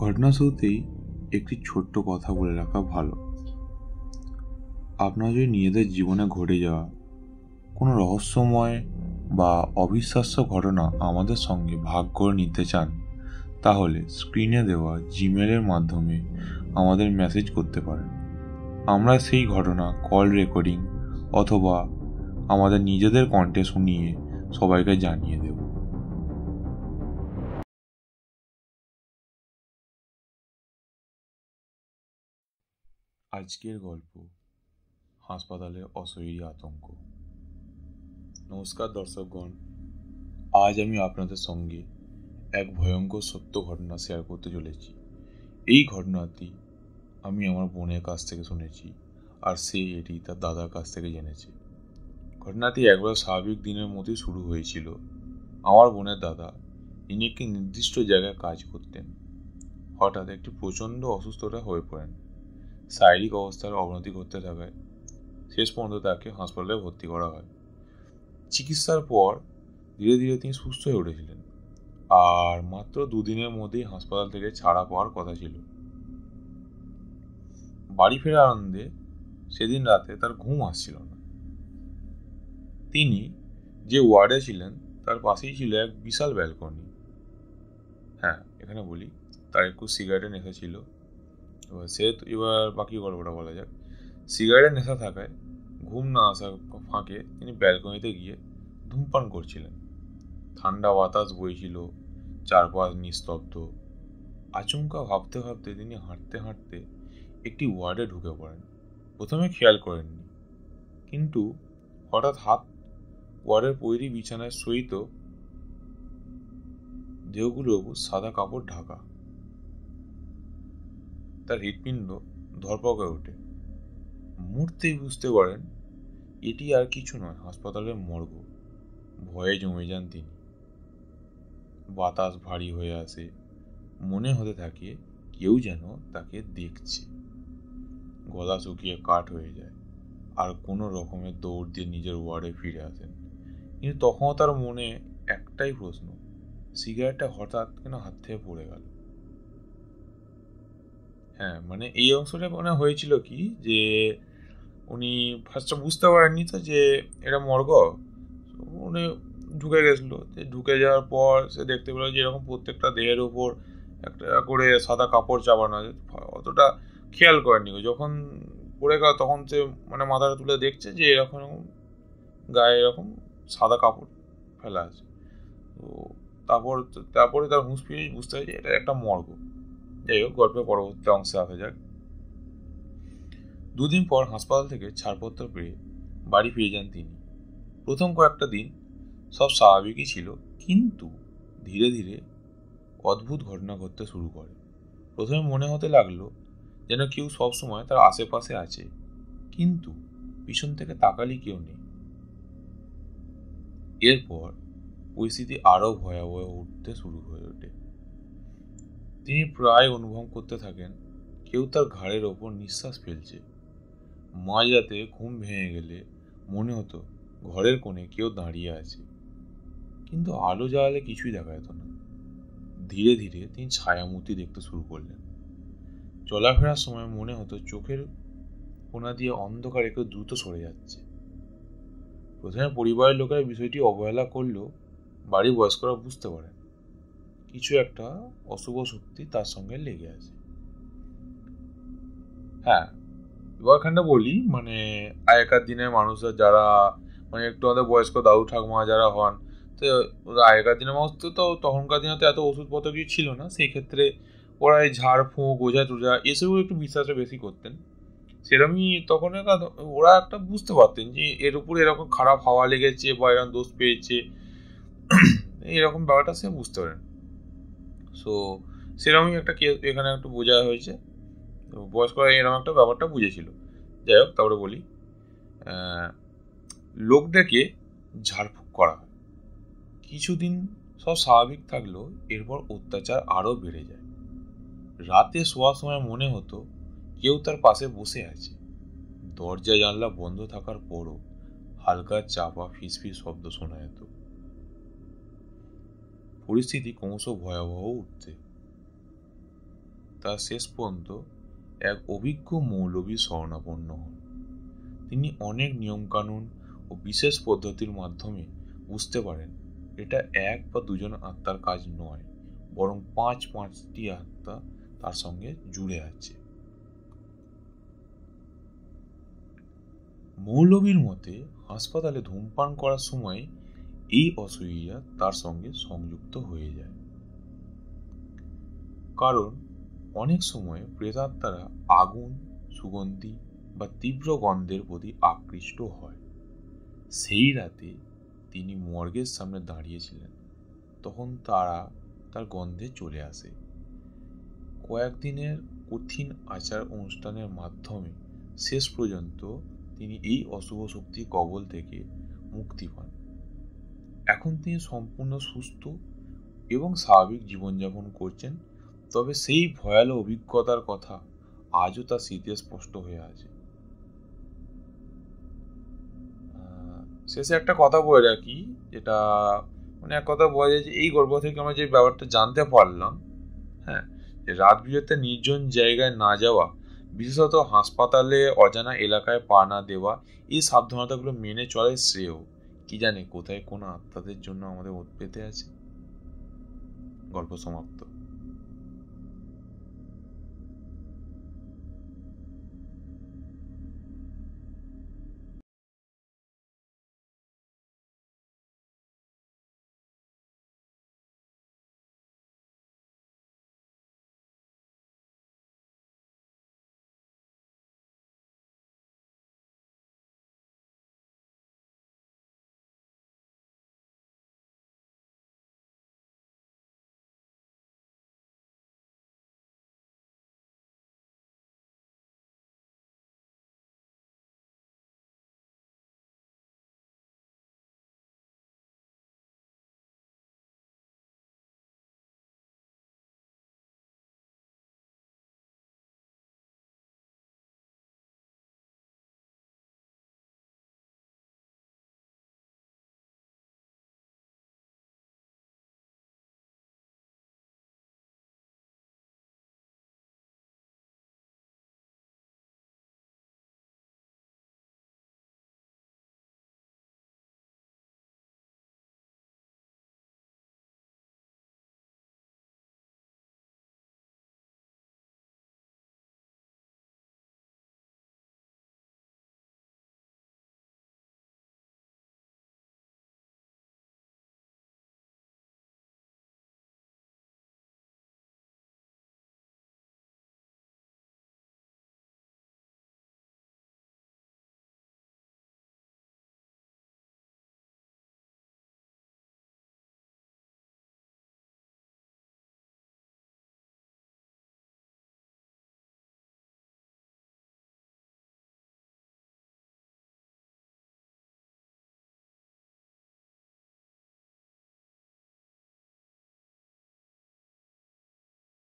ঘটনা শুরুতেই একটি ছোট্ট কথা বলে রাখা ভালো। আপনার যদি নিজেদের জীবনে ঘটে যাওয়া কোনো রহস্যময় বা অবিশ্বাস্য ঘটনা আমাদের সঙ্গে ভাগ করে নিতে চান, তাহলে স্ক্রিনে দেওয়া জিমেলের মাধ্যমে আমাদের মেসেজ করতে পারেন। আমরা সেই ঘটনা কল রেকর্ডিং অথবা আমাদের নিজেদের কণ্ঠে শুনিয়ে সবাইকে জানিয়ে দেব। আজকের গল্প, হাসপাতালে অশরীরী আতঙ্ক। নমস্কার দর্শকগণ, আজ আমি আপনাদের সঙ্গে এক ভয়ঙ্কর সত্য ঘটনা শেয়ার করতে চলেছি। এই ঘটনাটি আমি আমার বোনের কাছ থেকে শুনেছি, আর সে এটি তার দাদার কাছ থেকে জেনেছে। ঘটনাটি একবার স্বাভাবিক দিনের মতোই শুরু হয়েছিল। আমার বোনের দাদা, তিনি একটি নির্দিষ্ট জায়গায় কাজ করতেন। হঠাৎ একটি প্রচণ্ড অসুস্থতা হয়ে পড়েন। শারীরিক অবস্থার অবনতি করতে থাকায় শেষ পর্যন্ত তাকে হাসপাতালে ভর্তি করা হয়। চিকিৎসার পর ধীরে ধীরে তিনি সুস্থ হয়ে উঠেছিলেন, আর মাত্র দুদিনের মধ্যেই হাসপাতাল থেকে ছাড়া পাওয়ার কথা ছিল। বাড়ি ফেরার আনন্দে সেদিন রাতে তার ঘুম আসছিল না। তিনি যে ওয়ার্ডে ছিলেন তার পাশেই ছিল এক বিশাল ব্যালকনি। হ্যাঁ, এখানে বলি, তার একটু সিগারেটের নেশা ছিল। এবার বাকি গল্পটা বলা যাক। সিগারেটের নেশা থাকায় ঘুম না আসার ফাঁকে তিনি ব্যালকনিতে গিয়ে ধূমপান করছিলেন। ঠান্ডা বাতাস বইছিল, চারপাশ নিস্তব্ধ। আচমকা ভাবতে ভাবতে তিনি হাঁটতে হাঁটতে একটি ওয়ার্ডে ঢুকে পড়েন। প্রথমে খেয়াল করেননি, কিন্তু হঠাৎ হাত ওয়ার্ডের প্রতিটি বিছানায় শয়িত দেহগুলোর উপর সাদা কাপড় ঢাকা। তার হৃৎপিণ্ড ধরপড় ওঠে। মুহূর্তেই বুঝতে পারেন এটি আর কিছু নয়, হাসপাতালের মর্গ। ভয়ে জমে যান তিনি। বাতাস ভারী হয়ে আসে, মনে হতে থাকে কেউ যেন তাকে দেখছে। গলা শুকিয়ে কাঠ হয়ে যায়, আর কোনো রকমের দৌড় দিয়ে নিজের ওয়ার্ডে ফিরে আসেন। কিন্তু তখনও তার মনে একটাই প্রশ্ন, সিগারেটটা হঠাৎ কেন হাত থেকে পড়ে গেল। হ্যাঁ, মানে এই অংশটা মনে হয়েছিল কি, যে উনি ফার্স্টে বুঝতে পারেননি তো যে এটা মর্গ। উনি ঢুকে গেছিলো। ঢুকে যাওয়ার পর সে দেখতে পেল যে এরকম প্রত্যেকটা দেহের উপর একটা করে সাদা কাপড় চাপানো আছে। অতটা খেয়াল করেননি। যখন পড়ে গেল তখন সে মানে মাথাটা তুলে দেখছে যে এরকম গায়ে এরকম সাদা কাপড় ফেলা আছে। তো তারপরে তার হুঁশ ফিরে বুঝতে হয় যে এটা একটা মর্গ। যাই হোক, গল্পের পরবর্তী অংশে আসা যাক। দুদিন পর হাসপাতাল থেকে ছাড়পত্র পেয়ে বাড়ি ফিরে যান তিনি। প্রথম কয়েকটা দিন সব স্বাভাবিকই ছিল, কিন্তু ধীরে ধীরে অদ্ভুত ঘটনা ঘটতে শুরু করে। প্রথমে মনে হতে লাগলো যেন কেউ সবসময় তার আশেপাশে আছে, কিন্তু পিছন থেকে তাকালে কেউ নেই। এরপর পরিস্থিতি আরো ভয়াবহ উঠতে শুরু হয়ে ওঠে। তিনি প্রায় অনুভব করতে থাকেন কেউ তার ঘাড়ের ওপর নিঃশ্বাস ফেলছে। মাঝরাতে ঘুম ভেঙে গেলে মনে হতো ঘরের কোণে কেউ দাঁড়িয়ে আছে, কিন্তু আলো জ্বালালে কিছুই দেখা যেত না। ধীরে ধীরে তিনি ছায়ামূর্তি দেখতে শুরু করলেন। চলাফেরার সময় মনে হতো চোখের কোণা দিয়ে অন্ধকার একটু দ্রুত সরে যাচ্ছে। প্রথমে পরিবারের লোকেরা বিষয়টি অবহেলা করলেও বাড়ির বয়স্করা বুঝতে পারেন কিছু একটা অশুভ শক্তি তার সঙ্গে লেগে আছে। হ্যাঁ, এবারখানটা বলি, মানে আগেকার দিনের মানুষরা যারা মানে একটু আমাদের বয়স্ক দাদু ঠাকুমা যারা হন, তো আগেকার দিনের মানুষ তো তখনকার দিনে তো এত ওষুধপত্র কিছু ছিল না। সেই ক্ষেত্রে ওরা এই ঝাড় ফুঁক ওঝা টোঝা এসবও একটু বিশ্বাসটা বেশি করতেন। সেরকমই তখন ওরা একটা বুঝতে পারতেন যে এর উপরে এরকম খারাপ হাওয়া লেগেছে বা এরকম দোষ পেয়েছে, এরকম ব্যাপারটা সে বুঝতে পারেন। সো সেরকমই একটা কেস এখানে একটু বোঝা হয়েছে। তো বয়স্করা এরকম একটা ব্যাপারটা বুঝেছিল। যাই হোক, তারপরে বলি, লোক ডেকে ঝাড়ফুঁক করা হয়। কিছুদিন সব স্বাভাবিক থাকলেও এরপর অত্যাচার আরও বেড়ে যায়। রাতে শোয়ার সময় মনে হতো কেউ তার পাশে বসে আছে। দরজা জানলা বন্ধ থাকার পরও হালকা চাপা ফিসফিস শব্দ শোনা যেত। পরিস্থিতি ক্রমশ ভয়াবহ উঠতে তার শেষ পর্যন্ত এক অভিজ্ঞ মৌলবীর শরণাপন্ন হন। তিনি অনেক নিয়মকানুন ও বিশেষ পদ্ধতির মাধ্যমে বুঝতে পারেন এটা এক বা দুজন আত্মার কাজ নয়, বরং পাঁচটি আত্মা তার সঙ্গে জুড়ে আছে। মৌলবীর মতে হাসপাতালে ধূমপান করার সময় এই অসুখীরা তার সঙ্গে সংযুক্ত হয়ে যায়। কারণ অনেক সময় প্রেতাত্মারা আগুন, সুগন্ধি বা তীব্র গন্ধের প্রতি আকৃষ্ট হয়। সেই রাতে তিনি মর্গের সামনে দাঁড়িয়েছিলেন, তখন তারা তার গন্ধে চলে আসে। কয়েকদিনের কঠিন আচার অনুষ্ঠানের মাধ্যমে শেষ পর্যন্ত তিনি এই অশুভ শক্তির কবল থেকে মুক্তি পান। এখন তিনি সম্পূর্ণ সুস্থ এবং স্বাভাবিক জীবনযাপন করছেন, তবে সেই ভয়াল অভিজ্ঞতার কথা আজও তার স্মৃতিতে স্পষ্ট হয়ে আছে। শেষে একটা কথা বলে রাখি, যেটা এক কথা বলা যায় যে এই গল্প থেকে আমরা যে ব্যাপারটা জানতে পারলাম, যে রাত বিরেতে নির্জন জায়গায় না যাওয়া, বিশেষত হাসপাতালে অজানা এলাকায় পা না দেওয়া, এই সাবধানতাগুলো মেনে চলাই শ্রেয়। কি জানে কোথায় কোন আত্মাদের জন্য আমাদের ওত পেতে আছে। গল্প সমাপ্ত।